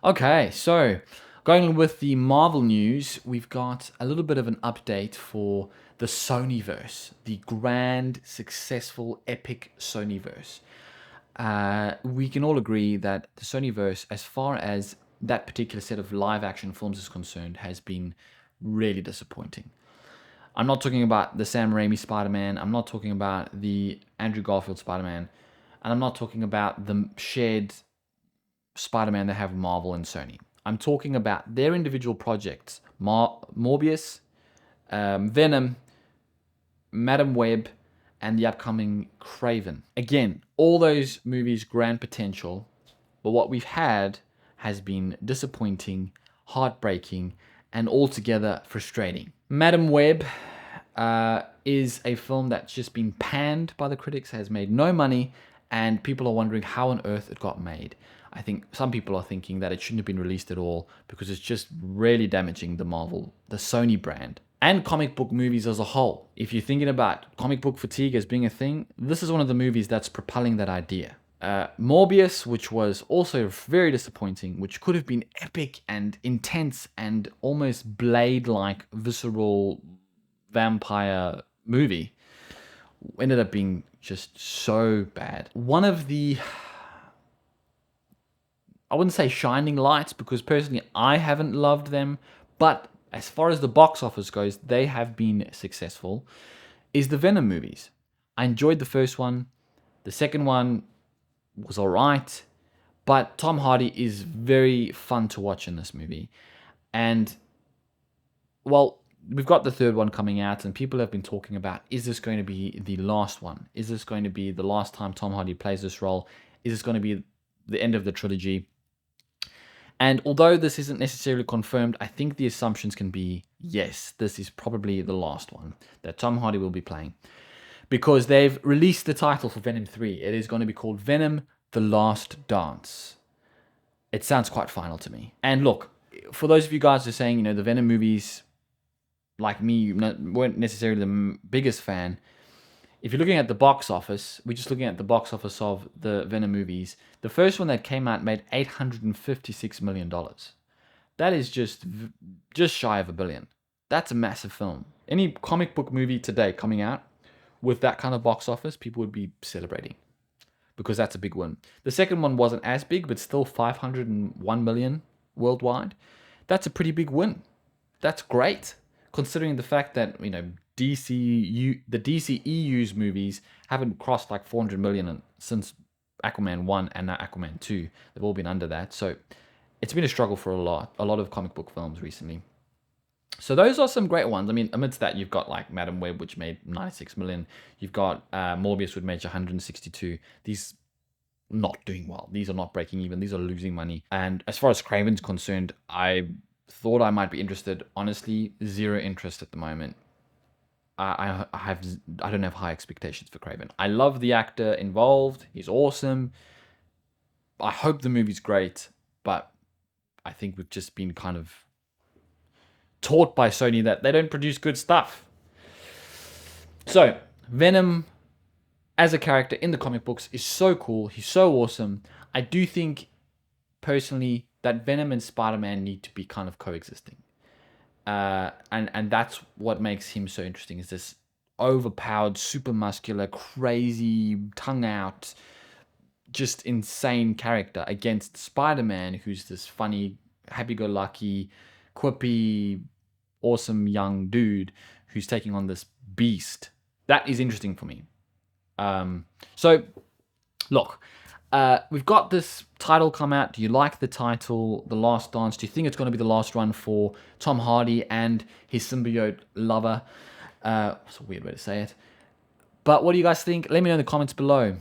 Okay, so going with the Marvel news, we've got a little bit of an update for the Sonyverse, the grand, successful, epic Sonyverse. We can all agree that the Sonyverse, as far as that particular set of live action films is concerned, has been really disappointing. I'm not talking about the Sam Raimi Spider Man, I'm not talking about the Andrew Garfield Spider Man, and I'm not talking about the shared Spider-Man they have Marvel and Sony. I'm talking about their individual projects: Morbius, Venom, Madam Web, and the upcoming Craven. Again, all those movies grand potential, but what we've had has been disappointing, heartbreaking, and altogether frustrating. Madam Web is a film that's just been panned by the critics, has made no money, and people are wondering how on earth it got made. I think some people are thinking that it shouldn't have been released at all because it's just really damaging the Sony brand, and comic book movies as a whole. If you're thinking about comic book fatigue as being a thing, this is one of the movies that's propelling that idea. Morbius, which was also very disappointing, which could have been epic and intense and almost Blade like visceral vampire movie, ended up being just so bad. One of the, I wouldn't say shining lights, because personally I haven't loved them, but as far as the box office goes, they have been successful, is the Venom movies. I enjoyed the first one. The second one was alright, but Tom Hardy is very fun to watch in this movie. And, well, we've got the third one coming out, and people have been talking about, is this going to be the last one? Is this going to be the last time Tom Hardy plays this role? Is this going to be the end of the trilogy? And although this isn't necessarily confirmed, I think the assumptions can be yes, this is probably the last one that Tom Hardy will be playing. Because they've released the title for Venom 3. It is going to be called Venom The Last Dance. It sounds quite final to me. And look, for those of you guys who are saying, the Venom movies, like me, weren't necessarily the biggest fan, if you're looking at the box office, we're just looking at the box office of the Venom movies. The first one that came out made $856 million. That is just shy of a billion. That's a massive film. Any comic book movie today coming out with that kind of box office, people would be celebrating, because that's a big win. The second one wasn't as big, but still 501 million worldwide. That's a pretty big win. That's great, considering the fact that the DCEU's movies haven't crossed like 400 million since Aquaman 1 and now Aquaman 2. They've all been under that. So it's been a struggle for a lot of comic book films recently. So those are some great ones. I mean, amidst that, you've got like Madam Web, which made 96 million. You've got Morbius, which made 162. These not doing well. These are not breaking even. These are losing money. And as far as Craven's concerned, I thought I might be interested. Honestly, zero interest at the moment. I don't have high expectations for Craven. I love the actor involved. He's awesome. I hope the movie's great, but I think we've just been kind of taught by Sony that they don't produce good stuff. So, Venom as a character in the comic books is so cool. He's so awesome. I do think, personally, that Venom and Spider-Man need to be kind of coexisting. And that's what makes him so interesting, is this overpowered, super muscular, crazy, tongue out, just insane character against Spider-Man, who's this funny, happy-go-lucky, quippy, awesome young dude who's taking on this beast. That is interesting for me. So, look, we've got this title come out. Do you like the title, The Last Dance? Do you think it's going to be the last one for Tom Hardy and his symbiote lover? It's a weird way to say it. But what do you guys think? Let me know in the comments below.